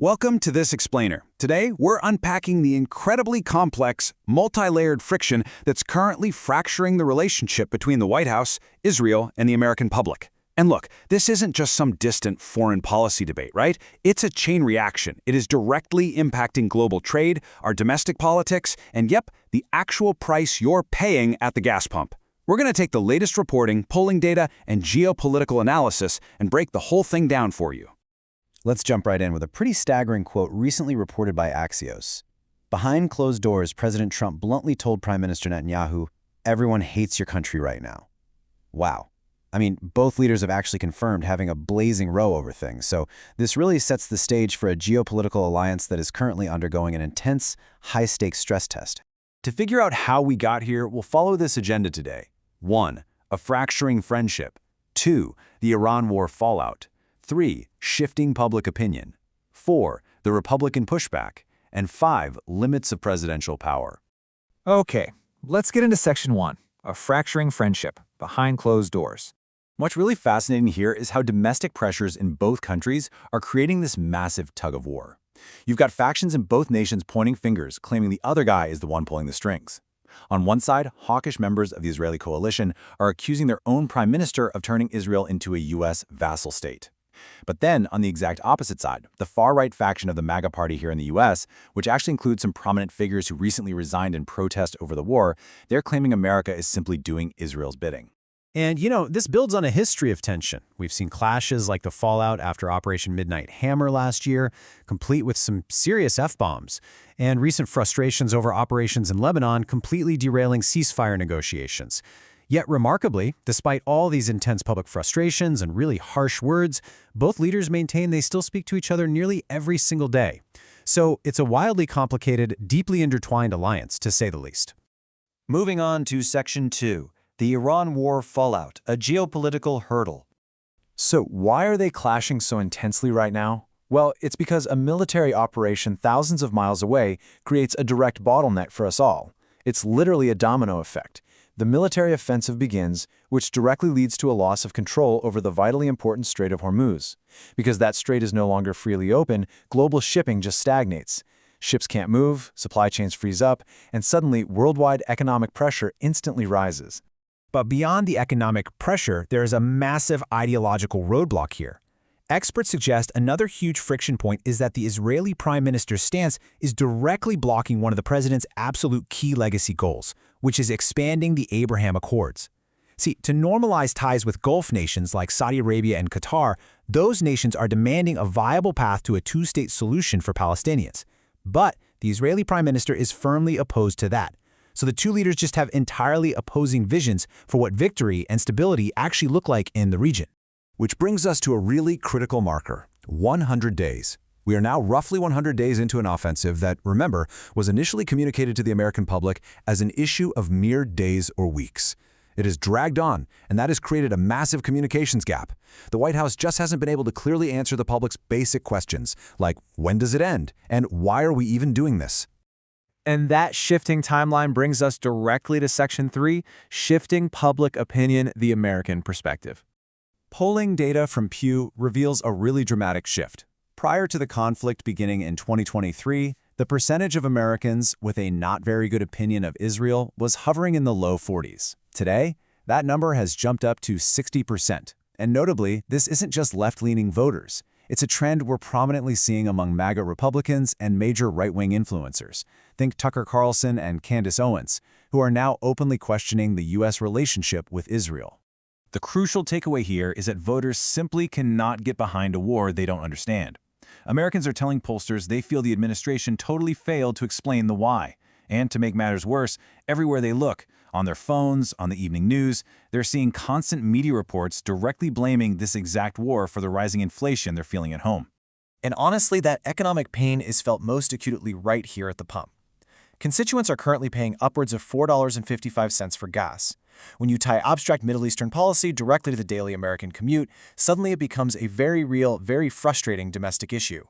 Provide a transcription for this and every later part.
Welcome to this explainer. Today, we're unpacking the incredibly complex, multi-layered friction that's currently fracturing the relationship between the White House, Israel, and the American public. And look, this isn't just some distant foreign policy debate, right? It's a chain reaction. It is directly impacting global trade, our domestic politics, and yep, the actual price you're paying at the gas pump. We're going to take the latest reporting, polling data, and geopolitical analysis and break the whole thing down for you. Let's jump right in with a pretty staggering quote recently reported by Axios. Behind closed doors, President Trump bluntly told Prime Minister Netanyahu, "Everyone hates your country right now." Wow. I mean, both leaders have actually confirmed having a blazing row over things, so this really sets the stage for a geopolitical alliance that is currently undergoing an intense, high-stakes stress test. To figure out how we got here, we'll follow this agenda today. 1. A fracturing friendship. 2. The Iran war fallout. 3. Shifting public opinion. 4. The Republican pushback. And 5. Limits of presidential power. Okay, let's get into Section 1, a fracturing friendship, behind closed doors. What's really fascinating here is how domestic pressures in both countries are creating this massive tug-of-war. You've got factions in both nations pointing fingers, claiming the other guy is the one pulling the strings. On one side, hawkish members of the Israeli coalition are accusing their own prime minister of turning Israel into a U.S. vassal state. But then, on the exact opposite side, the far-right faction of the MAGA party here in the U.S., which actually includes some prominent figures who recently resigned in protest over the war, they're claiming America is simply doing Israel's bidding. And, this builds on a history of tension. We've seen clashes like the fallout after Operation Midnight Hammer last year, complete with some serious F-bombs, and recent frustrations over operations in Lebanon completely derailing ceasefire negotiations. Yet remarkably, despite all these intense public frustrations and really harsh words, both leaders maintain they still speak to each other nearly every single day. So it's a wildly complicated, deeply intertwined alliance, to say the least. Moving on to Section 2. The Iran war fallout, a geopolitical hurdle. So why are they clashing so intensely right now? Well, it's because a military operation thousands of miles away creates a direct bottleneck for us all. It's literally a domino effect. The military offensive begins, which directly leads to a loss of control over the vitally important Strait of Hormuz. Because that strait is no longer freely open, global shipping just stagnates. Ships can't move, supply chains freeze up, and suddenly worldwide economic pressure instantly rises. But beyond the economic pressure, there is a massive ideological roadblock here. Experts suggest another huge friction point is that the Israeli prime minister's stance is directly blocking one of the president's absolute key legacy goals, which is expanding the Abraham Accords. See, to normalize ties with Gulf nations like Saudi Arabia and Qatar, those nations are demanding a viable path to a two-state solution for Palestinians. But the Israeli prime minister is firmly opposed to that. So the two leaders just have entirely opposing visions for what victory and stability actually look like in the region. Which brings us to a really critical marker, 100 days. We are now roughly 100 days into an offensive that, remember, was initially communicated to the American public as an issue of mere days or weeks. It has dragged on, and that has created a massive communications gap. The White House just hasn't been able to clearly answer the public's basic questions, like when does it end, and why are we even doing this? And that shifting timeline brings us directly to Section 3, shifting public opinion, the American perspective. Polling data from Pew reveals a really dramatic shift. Prior to the conflict beginning in 2023, the percentage of Americans with a not very good opinion of Israel was hovering in the low 40s. Today, that number has jumped up to 60%. And notably, this isn't just left-leaning voters. It's a trend we're prominently seeing among MAGA Republicans and major right-wing influencers. Think Tucker Carlson and Candace Owens, who are now openly questioning the U.S. relationship with Israel. The crucial takeaway here is that voters simply cannot get behind a war they don't understand. Americans are telling pollsters they feel the administration totally failed to explain the why. And to make matters worse, everywhere they look, on their phones, on the evening news, they're seeing constant media reports directly blaming this exact war for the rising inflation they're feeling at home. And honestly, that economic pain is felt most acutely right here at the pump. Constituents are currently paying upwards of $4.55 for gas. When you tie abstract Middle Eastern policy directly to the daily American commute, suddenly it becomes a very real, very frustrating domestic issue.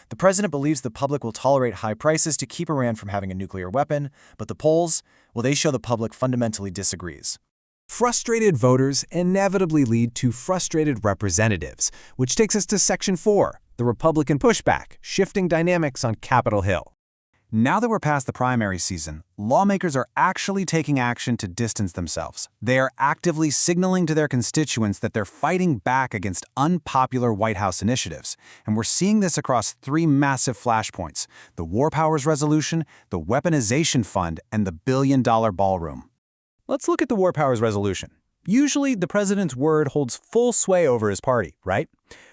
The president believes the public will tolerate high prices to keep Iran from having a nuclear weapon, but the polls, well, they show the public fundamentally disagrees. Frustrated voters inevitably lead to frustrated representatives, which takes us to Section 4, the Republican pushback, shifting dynamics on Capitol Hill. Now that we're past the primary season, lawmakers are actually taking action to distance themselves. They are actively signaling to their constituents that they're fighting back against unpopular White House initiatives. And we're seeing this across three massive flashpoints: the War Powers Resolution, the Weaponization Fund, and the billion-dollar ballroom. Let's look at the War Powers Resolution. Usually, the president's word holds full sway over his party, right?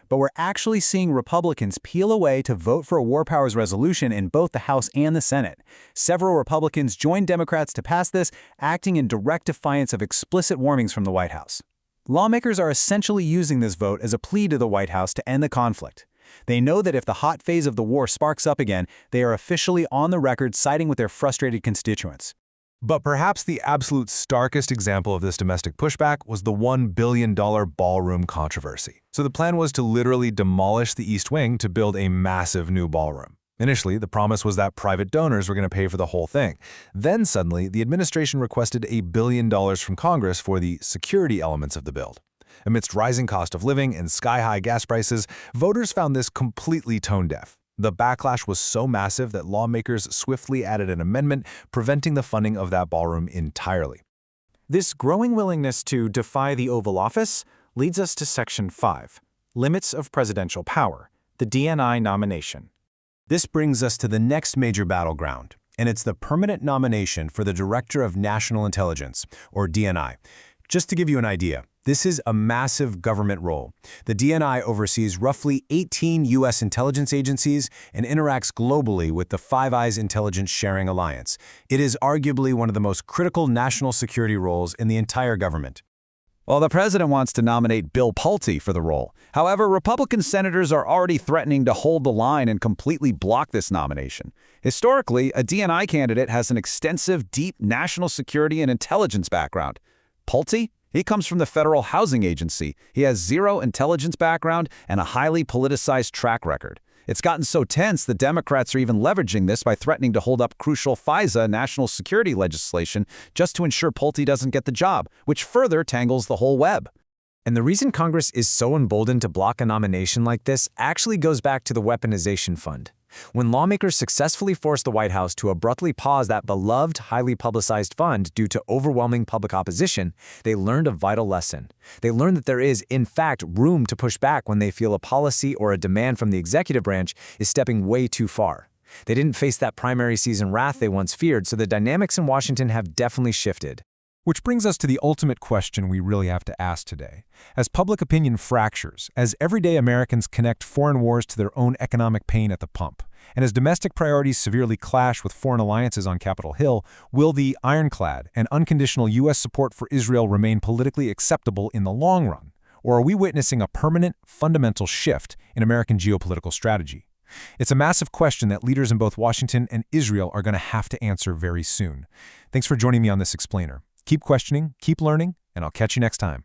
But we're actually seeing Republicans peel away to vote for a War Powers Resolution in both the House and the Senate. Several Republicans joined Democrats to pass this, acting in direct defiance of explicit warnings from the White House. Lawmakers are essentially using this vote as a plea to the White House to end the conflict. They know that if the hot phase of the war sparks up again, they are officially on the record siding with their frustrated constituents. But perhaps the absolute starkest example of this domestic pushback was the $1 billion ballroom controversy. So the plan was to literally demolish the East Wing to build a massive new ballroom. Initially, the promise was that private donors were going to pay for the whole thing. Then suddenly, the administration requested $1 billion from Congress for the security elements of the build. Amidst rising cost of living and sky-high gas prices, voters found this completely tone-deaf. The backlash was so massive that lawmakers swiftly added an amendment preventing the funding of that ballroom entirely. This growing willingness to defy the Oval Office leads us to Section 5, Limits of Presidential Power, the DNI nomination. This brings us to the next major battleground, and it's the permanent nomination for the Director of National Intelligence, or DNI. Just to give you an idea, this is a massive government role. The DNI oversees roughly 18 U.S. intelligence agencies and interacts globally with the Five Eyes Intelligence Sharing Alliance. It is arguably one of the most critical national security roles in the entire government. Well, the president wants to nominate Bill Pulte for the role. However, Republican senators are already threatening to hold the line and completely block this nomination. Historically, a DNI candidate has an extensive, deep national security and intelligence background. Pulte? He comes from the Federal Housing Agency. He has zero intelligence background and a highly politicized track record. It's gotten so tense the Democrats are even leveraging this by threatening to hold up crucial FISA national security legislation just to ensure Pulte doesn't get the job, which further tangles the whole web. And the reason Congress is so emboldened to block a nomination like this actually goes back to the Weaponization Fund. When lawmakers successfully forced the White House to abruptly pause that beloved, highly publicized fund due to overwhelming public opposition, they learned a vital lesson. They learned that there is, in fact, room to push back when they feel a policy or a demand from the executive branch is stepping way too far. They didn't face that primary season wrath they once feared, so the dynamics in Washington have definitely shifted. Which brings us to the ultimate question we really have to ask today. As public opinion fractures, as everyday Americans connect foreign wars to their own economic pain at the pump, and as domestic priorities severely clash with foreign alliances on Capitol Hill, will the ironclad and unconditional U.S. support for Israel remain politically acceptable in the long run? Or are we witnessing a permanent, fundamental shift in American geopolitical strategy? It's a massive question that leaders in both Washington and Israel are going to have to answer very soon. Thanks for joining me on this explainer. Keep questioning, keep learning, and I'll catch you next time.